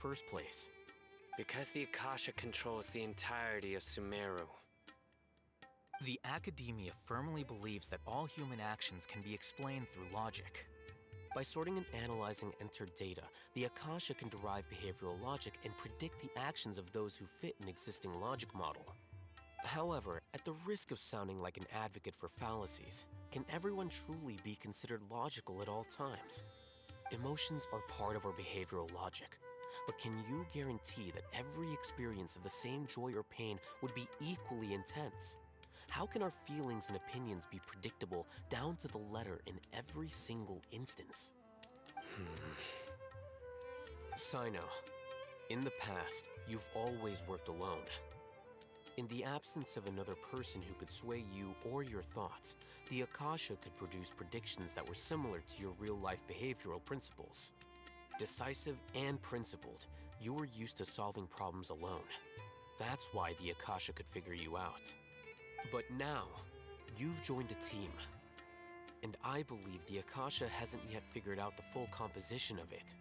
first place? Because the Akasha controls the entirety of Sumeru. The Academia firmly believes that all human actions can be explained through logic. By sorting and analyzing entered data, the Akasha can derive behavioral logic and predict the actions of those who fit an existing logic model. However, at the risk of sounding like an advocate for fallacies, can everyone truly be considered logical at all times? Emotions are part of our behavioral logic, but can you guarantee that every experience of the same joy or pain would be equally intense? How can our feelings and opinions be predictable down to the letter in every single instance? Sino, in the past, you've always worked alone. In the absence of another person who could sway you or your thoughts, the Akasha could produce predictions that were similar to your real-life behavioral principles. Decisive and principled, you were used to solving problems alone. That's why the Akasha could figure you out. But now, you've joined a team. And I believe the Akasha hasn't yet figured out the full composition of it.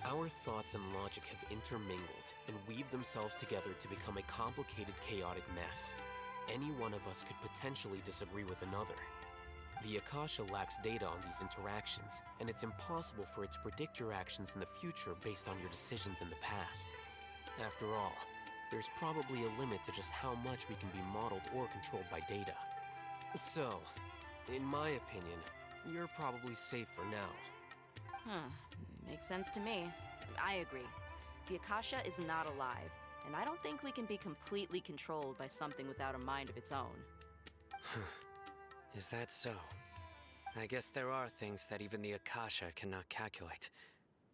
Our thoughts and logic have intermingled and weaved themselves together to become a complicated, chaotic mess. Any one of us could potentially disagree with another. The Akasha lacks data on these interactions, and it's impossible for it to predict your actions in the future based on your decisions in the past. After all, there's probably a limit to just how much we can be modeled or controlled by data. So, in my opinion, you're probably safe for now. Makes sense to me. I agree. The Akasha is not alive, and I don't think we can be completely controlled by something without a mind of its own. Is that so? I guess there are things that even the Akasha cannot calculate,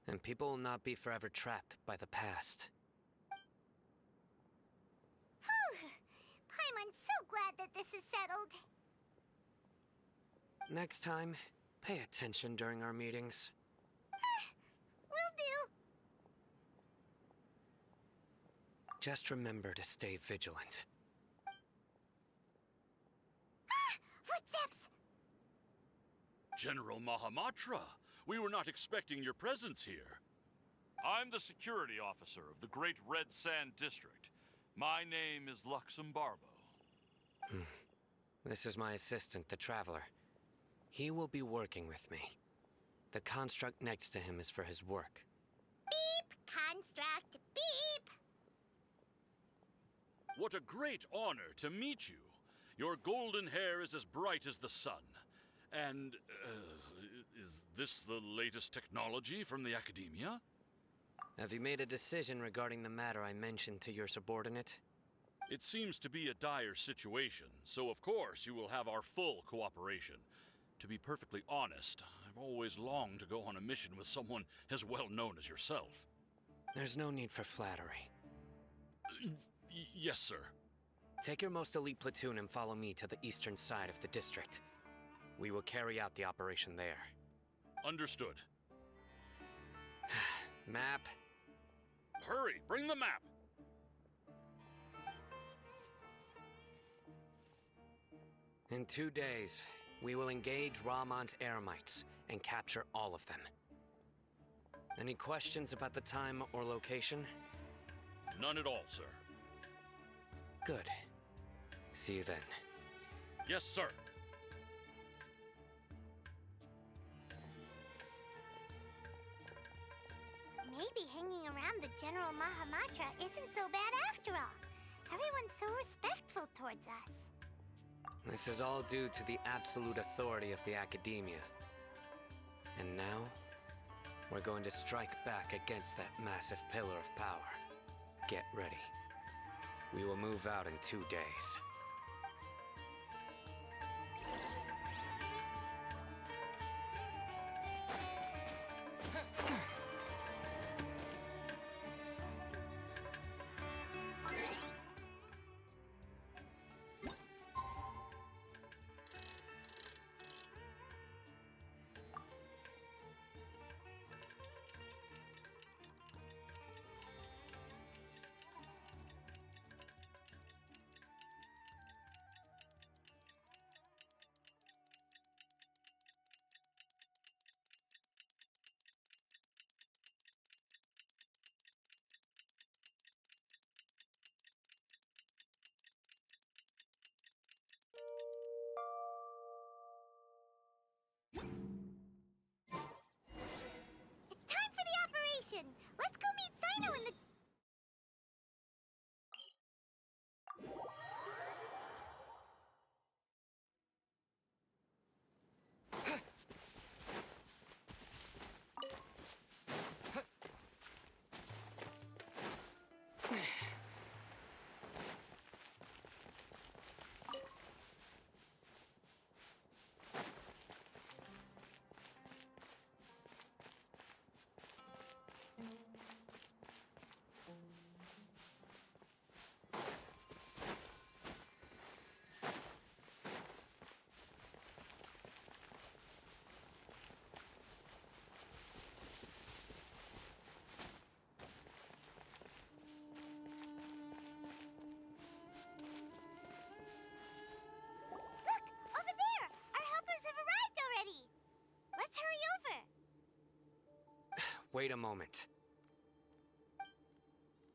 and people will not be forever trapped by the past. I'm so glad that this is settled. Next time, pay attention during our meetings. Will do. Just remember to stay vigilant. Footsteps! General Mahamatra, we were not expecting your presence here. I'm the security officer of the Great Red Sand District. My name is Luxembarbo. This is my assistant, the Traveler. He will be working with me. The construct next to him is for his work. Beep! Construct, beep! What a great honor to meet you. Your golden hair is as bright as the sun. And, is this the latest technology from the Academia? Have you made a decision regarding the matter I mentioned to your subordinate? It seems to be a dire situation, so of course you will have our full cooperation. To be perfectly honest, I've always longed to go on a mission with someone as well known as yourself. There's no need for flattery. Yes, sir. Take your most elite platoon and follow me to the eastern side of the district. We will carry out the operation there. Understood. Map. Hurry, bring the map! In 2 days, we will engage Rahman's Eremites and capture all of them. Any questions about the time or location? None at all, sir. Good. See you then. Yes, sir. Maybe hanging around the General Mahamatra isn't so bad after all. Everyone's so respectful towards us. This is all due to the absolute authority of the Academia. And now, we're going to strike back against that massive pillar of power. Get ready. We will move out in 2 days. Let's go meet Sino in the... Over there! Our helpers have arrived already! Let's hurry over! Wait a moment.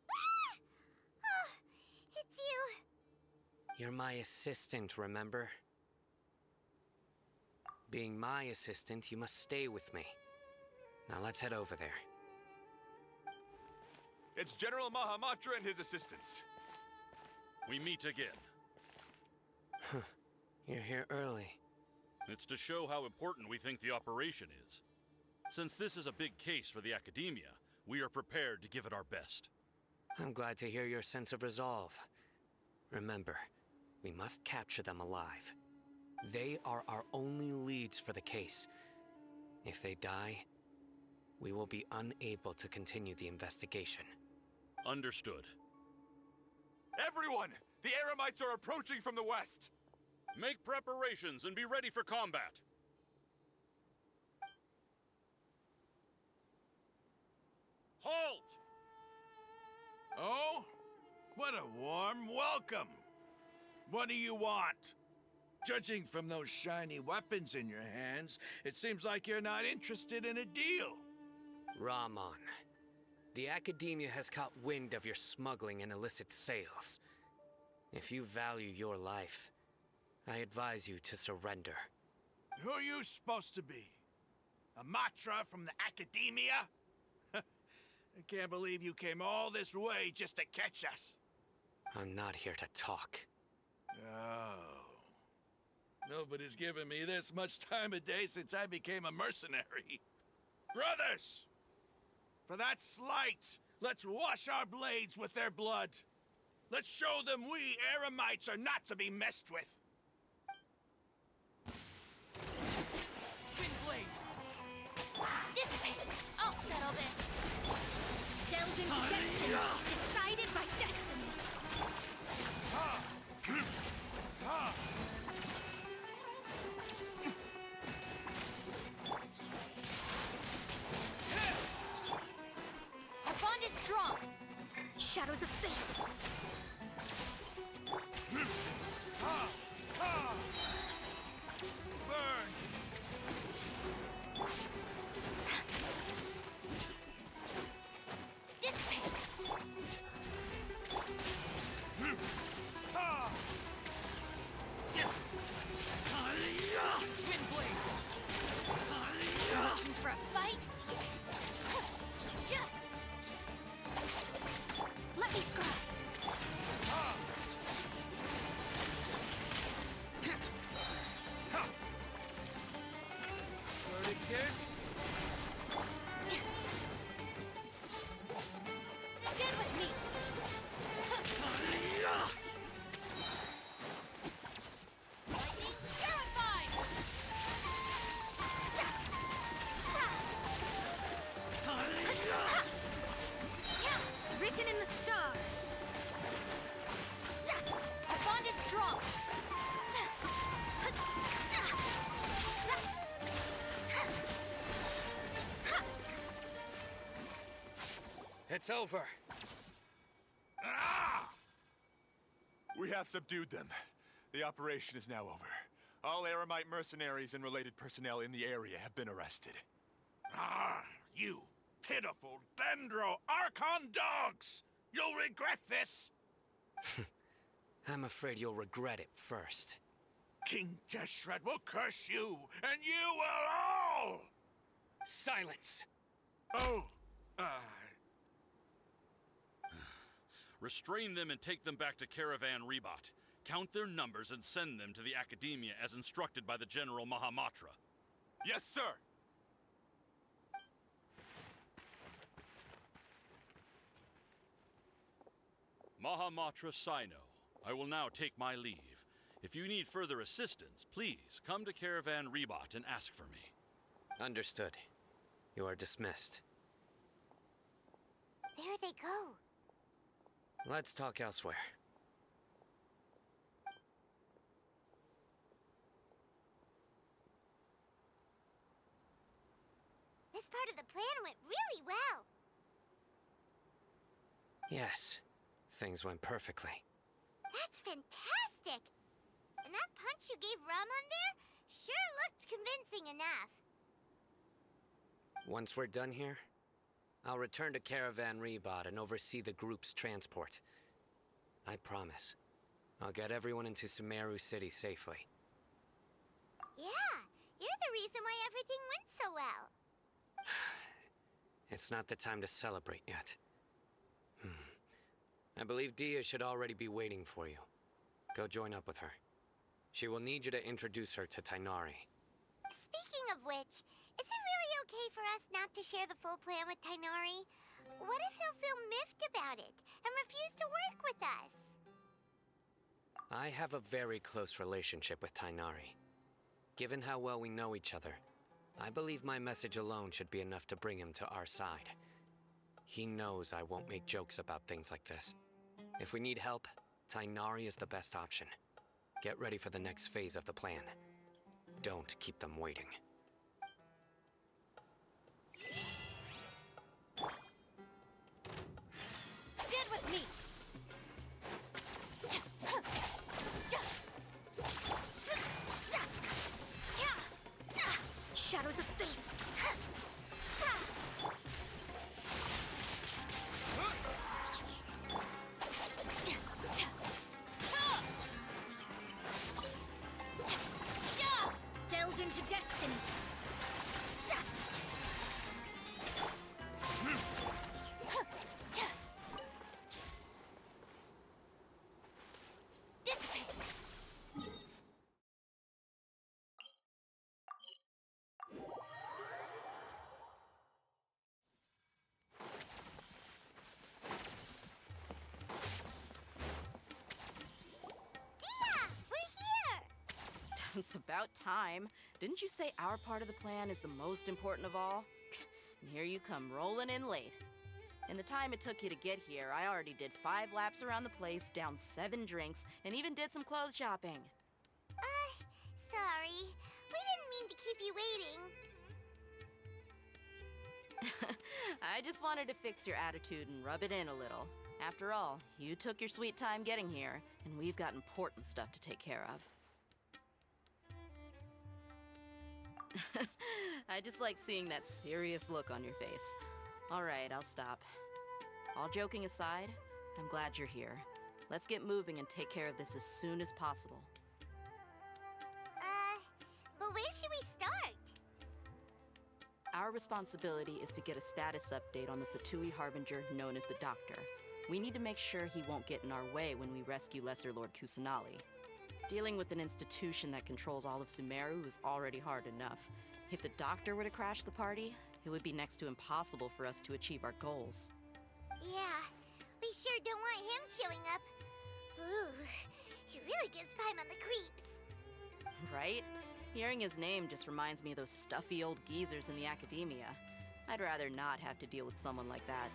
Ah! Oh, it's you. You're my assistant, remember? Being my assistant, you must stay with me. Now let's head over there. It's General Mahamatra and his assistants. We meet again. You're here early. It's to show how important we think the operation is. Since this is a big case for the Academia, we are prepared to give it our best. I'm glad to hear your sense of resolve. Remember, we must capture them alive. They are our only leads for the case. If they die, we will be unable to continue the investigation. Understood. Everyone! The Eremites are approaching from the west! Make preparations and be ready for combat. Halt! Oh? What a warm welcome! What do you want? Judging from those shiny weapons in your hands, it seems like you're not interested in a deal. Rahman, the Academia has caught wind of your smuggling and illicit sales. If you value your life, I advise you to surrender. Who are you supposed to be? A Matra from the Academia? I can't believe you came all this way just to catch us. I'm not here to talk. Oh. Nobody's given me this much time of day since I became a mercenary. Brothers! For that slight, let's wash our blades with their blood. Let's show them we Eremites are not to be messed with. Dissipate! I'll settle this! Delve into destiny! Decided by destiny! Our bond is strong! Shadows of fate! Burn! Dissipate! Looking for a fight? Let me scrap! Verdictors? Stand with me! Lightning terrified! Written in the stars! Our bond is strong! It's over. Ah! We have subdued them. The operation is now over. All Eremite mercenaries and related personnel in the area have been arrested. Ah, you pitiful Dendro Archon dogs! You'll regret this! I'm afraid you'll regret it first. King Jeshred will curse you, and you will all! Silence! Oh, Restrain them and take them back to Caravan Rebot. Count their numbers and send them to the Academia as instructed by the General Mahamatra. Yes, sir! Mahamatra Sino, I will now take my leave. If you need further assistance, please come to Caravan Rebot and ask for me. Understood. You are dismissed. There they go. Let's talk elsewhere. This part of the plan went really well. Yes, things went perfectly. That's fantastic! And that punch you gave Ramon there sure looked convincing enough. Once we're done here, I'll return to Caravan Rebot and oversee the group's transport. I promise. I'll get everyone into Sumeru City safely. Yeah, you're the reason why everything went so well. It's not the time to celebrate yet. I believe Dia should already be waiting for you. Go join up with her. She will need you to introduce her to Tainari. Speaking of which, is it really okay for us not to share the full plan with Tainari? What if he'll feel miffed about it and refuse to work with us? I have a very close relationship with Tainari. Given how well we know each other, I believe my message alone should be enough to bring him to our side. He knows I won't make jokes about things like this. If we need help, Tainari is the best option. Get ready for the next phase of the plan. Don't keep them waiting. Stand with me! Shadows of Fate! Delve into destiny! Dissipate! It's about time. Didn't you say our part of the plan is the most important of all? And here you come rolling in late. In the time it took you to get here, I already did 5 laps around the place, downed 7 drinks, and even did some clothes shopping. Sorry. We didn't mean to keep you waiting. I just wanted to fix your attitude and rub it in a little. After all, you took your sweet time getting here, and we've got important stuff to take care of. I just like seeing that serious look on your face. All right, I'll stop. All joking aside, I'm glad you're here. Let's get moving and take care of this as soon as possible. But where should we start? Our responsibility is to get a status update on the Fatui Harbinger known as the Doctor. We need to make sure he won't get in our way when we rescue Lesser Lord Kusanali. Dealing with an institution that controls all of Sumeru is already hard enough. If the Doctor were to crash the party, it would be next to impossible for us to achieve our goals. Yeah, we sure don't want him showing up. Ooh, he really gives Paimon the creeps. Right? Hearing his name just reminds me of those stuffy old geezers in the Academia. I'd rather not have to deal with someone like that.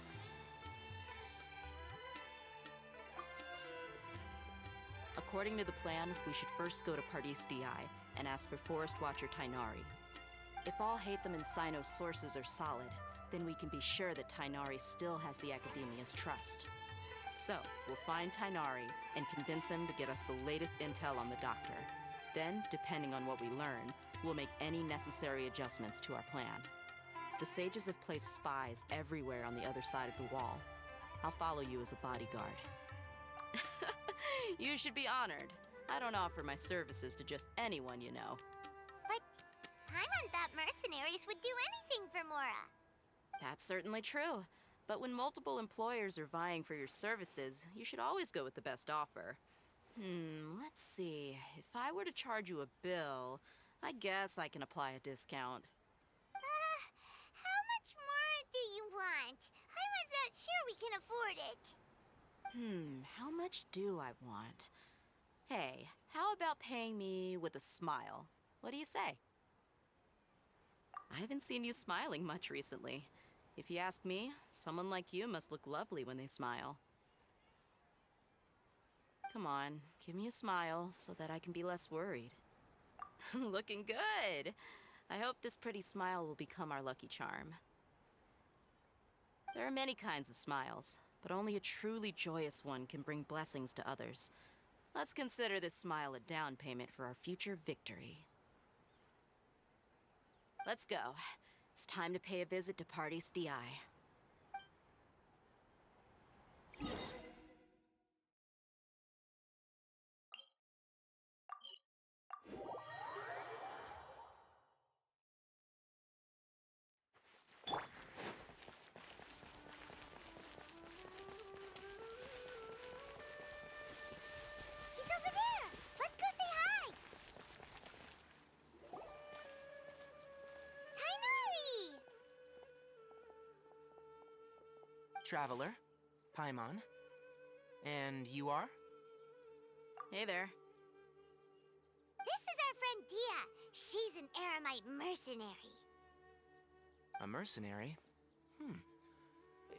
According to the plan, we should first go to Pardis Di and ask for Forest Watcher Tainari. If all Hatham and Sino's sources are solid, then we can be sure that Tainari still has the Academia's trust. So, we'll find Tainari and convince him to get us the latest intel on the Doctor. Then, depending on what we learn, we'll make any necessary adjustments to our plan. The sages have placed spies everywhere on the other side of the wall. I'll follow you as a bodyguard. You should be honored. I don't offer my services to just anyone you know. But Paimon thought mercenaries would do anything for Mora. That's certainly true. But when multiple employers are vying for your services, you should always go with the best offer. Let's see. If I were to charge you a bill, I guess I can apply a discount. How much more do you want? I was not sure we can afford it. How much do I want? Hey, how about paying me with a smile? What do you say? I haven't seen you smiling much recently. If you ask me, someone like you must look lovely when they smile. Come on, give me a smile so that I can be less worried. Looking good! I hope this pretty smile will become our lucky charm. There are many kinds of smiles, but only a truly joyous one can bring blessings to others. Let's consider this smile a down payment for our future victory. Let's go. It's time to pay a visit to Party's DI. He's over there! Let's go say hi! Tainari! Traveler, Paimon. And you are? Hey there. This is our friend Dia. She's an Aramite mercenary. A mercenary?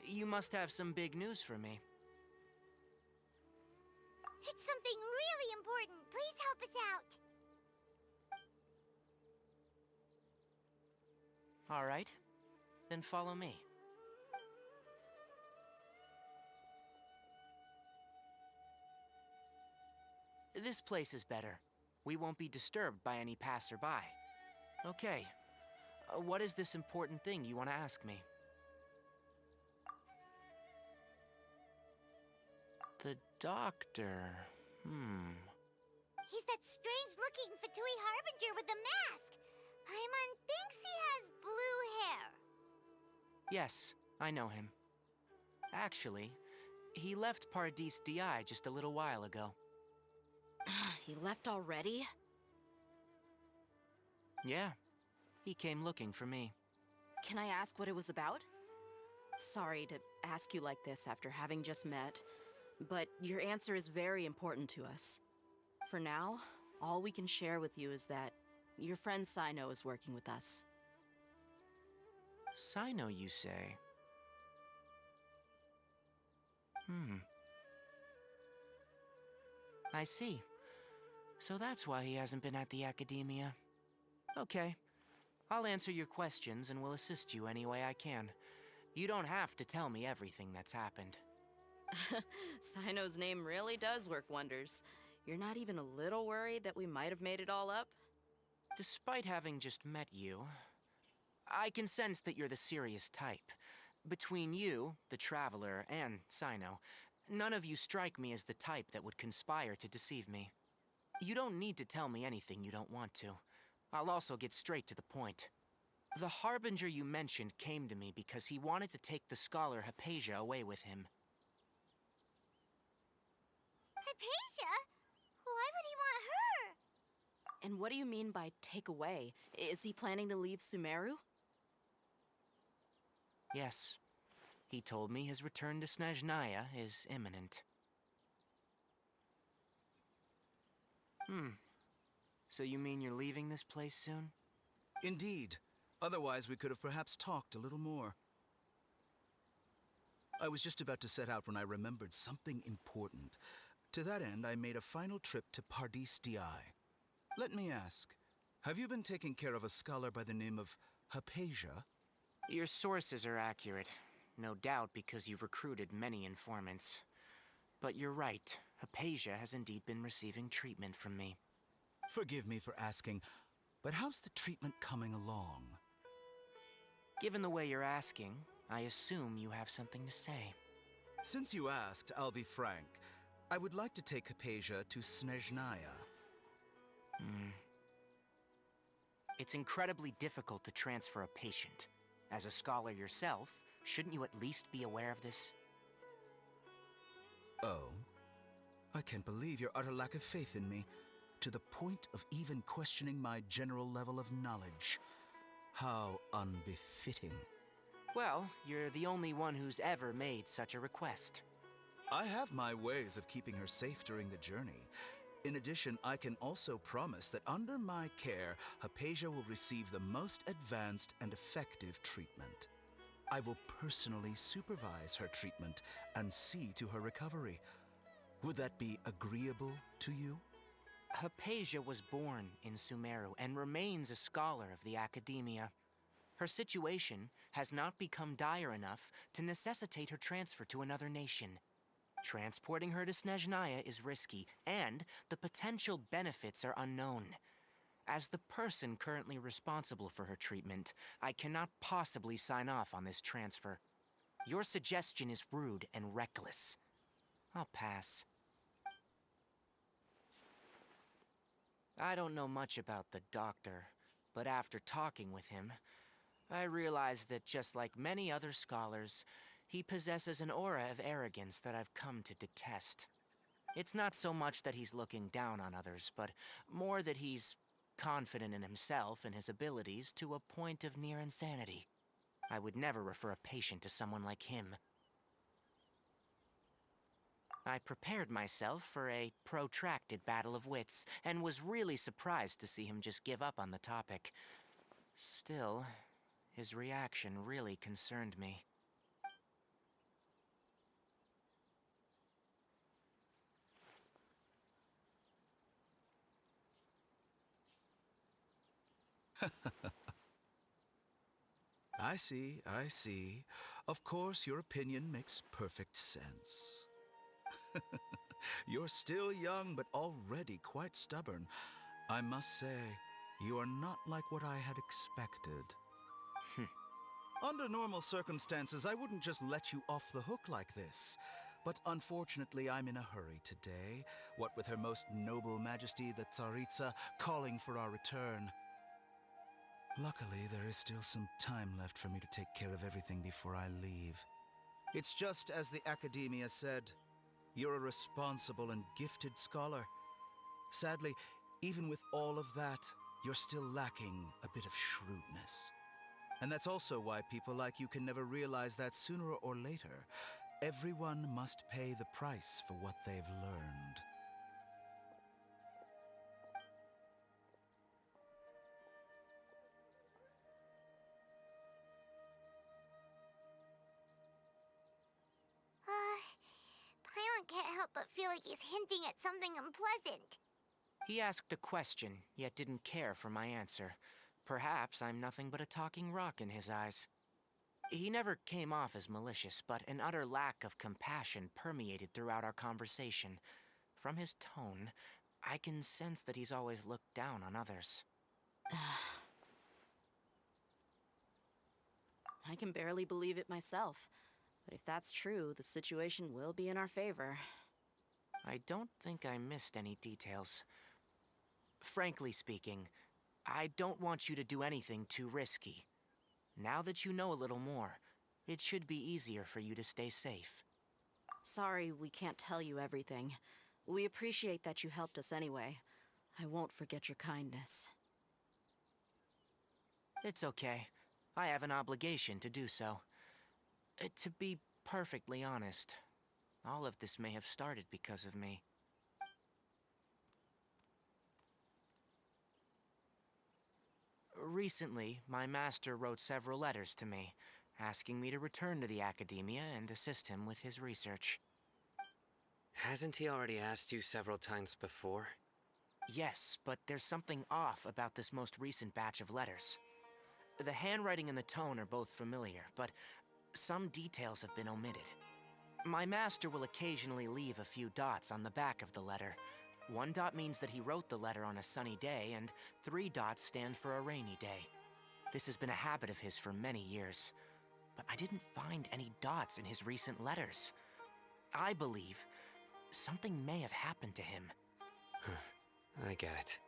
You must have some big news for me. It's something really important. Please help us out. All right, then follow me. This place is better. We won't be disturbed by any passerby. Okay, what is this important thing you want to ask me? The doctor. He's that strange-looking Fatui Harbinger with the mask. Paimon thinks he has blue hair. Yes, I know him. Actually, he left Paradis DI just a little while ago. He left already? Yeah, he came looking for me. Can I ask what it was about? Sorry to ask you like this after having just met, but your answer is very important to us. For now, all we can share with you is that your friend Sino is working with us. Sino, you say? I see. So that's why he hasn't been at the academia. Okay. I'll answer your questions and will assist you any way I can. You don't have to tell me everything that's happened. Sino's name really does work wonders. You're not even a little worried that we might have made it all up? Despite having just met you, I can sense that you're the serious type. Between you, the Traveler, and Sino, none of you strike me as the type that would conspire to deceive me. You don't need to tell me anything you don't want to. I'll also get straight to the point. The Harbinger you mentioned came to me because he wanted to take the scholar Hypatia away with him. Hypatia? Why would he want her? And what do you mean by take away? Is he planning to leave Sumeru? Yes. He told me his return to Snezhnaya is imminent. So you mean you're leaving this place soon? Indeed. Otherwise, we could have perhaps talked a little more. I was just about to set out when I remembered something important. To that end, I made a final trip to Paradis DI. Let me ask, have you been taking care of a scholar by the name of Hypatia? Your sources are accurate. No doubt because you've recruited many informants. But you're right. Hypatia has indeed been receiving treatment from me. Forgive me for asking, but how's the treatment coming along? Given the way you're asking, I assume you have something to say. Since you asked, I'll be frank. I would like to take Hypatia to Snezhnaya. It's incredibly difficult to transfer a patient. As a scholar yourself, Shouldn't you at least be aware of this? Oh? I can't believe your utter lack of faith in me, to the point of even questioning my general level of knowledge. How unbefitting. Well, you're the only one who's ever made such a request. I have my ways of keeping her safe during the journey. In addition, I can also promise that under my care, Hypatia will receive the most advanced and effective treatment. I will personally supervise her treatment and see to her recovery. Would that be agreeable to you? Hypatia was born in Sumeru and remains a scholar of the Academia. Her situation has not become dire enough to necessitate her transfer to another nation. Transporting her to Snezhnaya is risky, and the potential benefits are unknown. As the person currently responsible for her treatment, I cannot possibly sign off on this transfer. Your suggestion is rude and reckless. I'll pass. I don't know much about the doctor, but after talking with him, I realized that just like many other scholars, he possesses an aura of arrogance that I've come to detest. It's not so much that he's looking down on others, but more that he's confident in himself and his abilities to a point of near insanity. I would never refer a patient to someone like him. I prepared myself for a protracted battle of wits, and was really surprised to see him just give up on the topic. Still, his reaction really concerned me. I see, I see. Of course, your opinion makes perfect sense. You're still young, but already quite stubborn. I must say, you are not like what I had expected. Under normal circumstances, I wouldn't just let you off the hook like this. But unfortunately, I'm in a hurry today, what with Her Most Noble Majesty the Tsaritsa calling for our return. Luckily, there is still some time left for me to take care of everything before I leave. It's just as the Academia said, you're a responsible and gifted scholar. Sadly, even with all of that, you're still lacking a bit of shrewdness. And that's also why people like you can never realize that sooner or later, everyone must pay the price for what they've learned. Paimon can't help but feel like he's hinting at something unpleasant. He asked a question, yet didn't care for my answer. Perhaps I'm nothing but a talking rock in his eyes. He never came off as malicious, but an utter lack of compassion permeated throughout our conversation. From his tone, I can sense that he's always looked down on others. I can barely believe it myself. But if that's true, the situation will be in our favor. I don't think I missed any details. Frankly speaking, I don't want you to do anything too risky. Now that you know a little more, it should be easier for you to stay safe. Sorry we can't tell you everything. We appreciate that you helped us anyway. I won't forget your kindness. It's okay. I have an obligation to do so. To be perfectly honest, all of this may have started because of me. Recently, my master wrote several letters to me, asking me to return to the Academia and assist him with his research. Hasn't he already asked you several times before? Yes, but there's something off about this most recent batch of letters. The handwriting and the tone are both familiar, but some details have been omitted. My master will occasionally leave a few dots on the back of the letter. 1 dot means that he wrote the letter on a sunny day, and 3 dots stand for a rainy day. This has been a habit of his for many years, but I didn't find any dots in his recent letters. I believe something may have happened to him. I get it.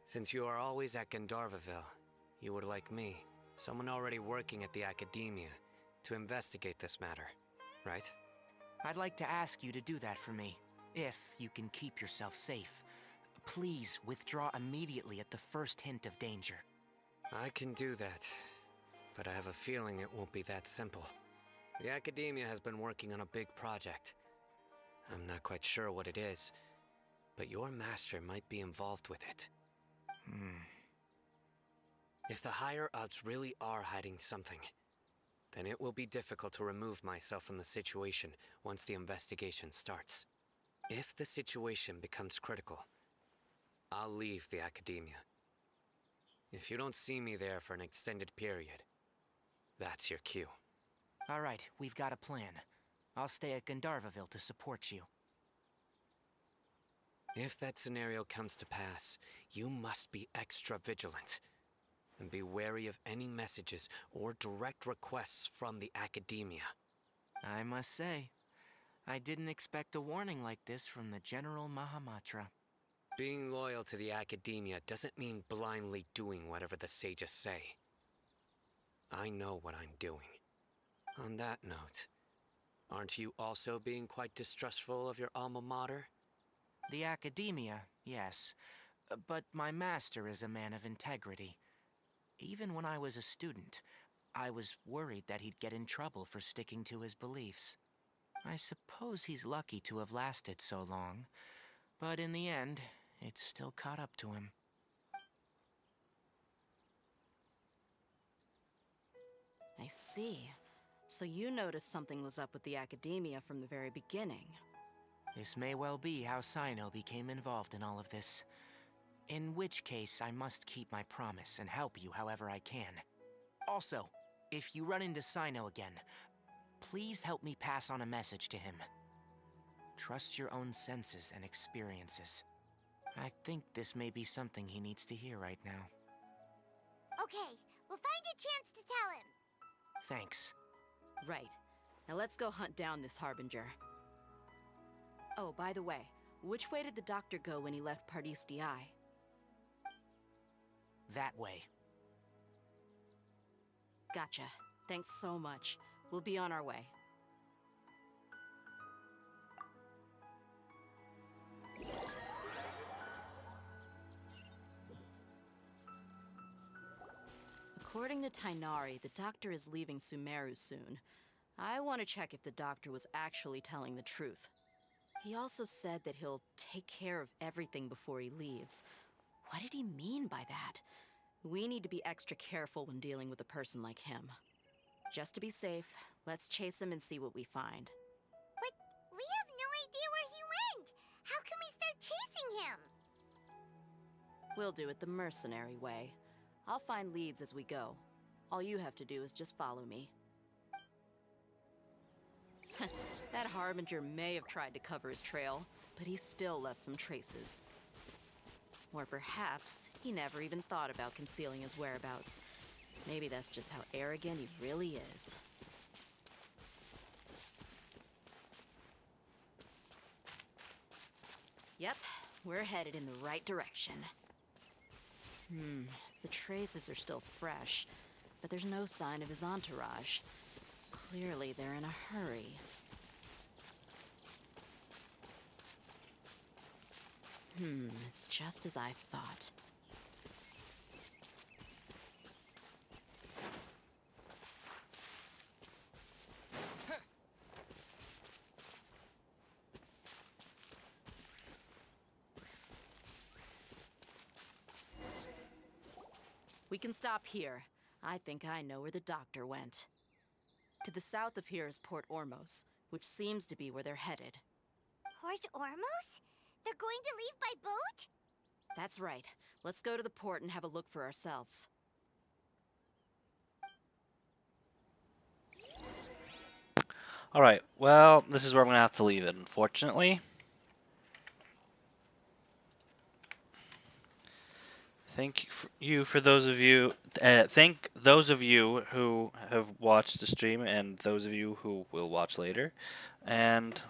Since you are always at Gandharvaville, you would like me, someone already working at the Academia, to investigate this matter, right? I'd like to ask you to do that for me, if you can keep yourself safe. Please withdraw immediately at the first hint of danger. I can do that, but I have a feeling it won't be that simple. The Academia has been working on a big project. I'm not quite sure what it is, but your master might be involved with it. If the higher-ups really are hiding something, then it will be difficult to remove myself from the situation once the investigation starts. If the situation becomes critical, I'll leave the Academia. If you don't see me there for an extended period, that's your cue. All right, we've got a plan. I'll stay at Gandharvaville to support you. If that scenario comes to pass, you must be extra vigilant. And be wary of any messages or direct requests from the Academia. I must say, I didn't expect a warning like this from the General Mahamatra. Being loyal to the Academia doesn't mean blindly doing whatever the sages say. I know what I'm doing. On that note, aren't you also being quite distrustful of your alma mater? The Academia, yes. But my master is a man of integrity. Even when I was a student, I was worried that he'd get in trouble for sticking to his beliefs. I suppose he's lucky to have lasted so long, but in the end, it's still caught up to him. I see. So you noticed something was up with the Academia from the very beginning. This may well be how Sino became involved in all of this. In which case, I must keep my promise and help you however I can. Also, if you run into Sino again, please help me pass on a message to him. Trust your own senses and experiences. I think this may be something he needs to hear right now. Okay, we'll find a chance to tell him. Thanks. Right. Now let's go hunt down this Harbinger. Oh, by the way, which way did the doctor go when he left Pardis Di? That way. Gotcha. Thanks so much. We'll be on our way. According to Tainari, the doctor is leaving Sumeru soon. I want to check if the doctor was actually telling the truth. He also said that he'll take care of everything before he leaves. What did he mean by that? We need to be extra careful when dealing with a person like him. Just to be safe, let's chase him and see what we find. But we have no idea where he went. How can we start chasing him? We'll do it the mercenary way. I'll find leads as we go. All you have to do is just follow me. That Harbinger may have tried to cover his trail, but he still left some traces. Or perhaps he never even thought about concealing his whereabouts. Maybe that's just how arrogant he really is. Yep, we're headed in the right direction. The traces are still fresh, but there's no sign of his entourage. Clearly they're in a hurry. It's just as I thought. We can stop here. I think I know where the doctor went. To the south of here is Port Ormos, which seems to be where they're headed. Port Ormos? They're going to leave by boat? That's right. Let's go to the port and have a look for ourselves. Alright, well, this is where I'm going to have to leave it, unfortunately. Thank you for those of you. Thank those of you who have watched the stream and those of you who will watch later. And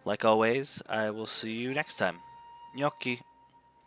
like always, I will see you next time. Gnocchi.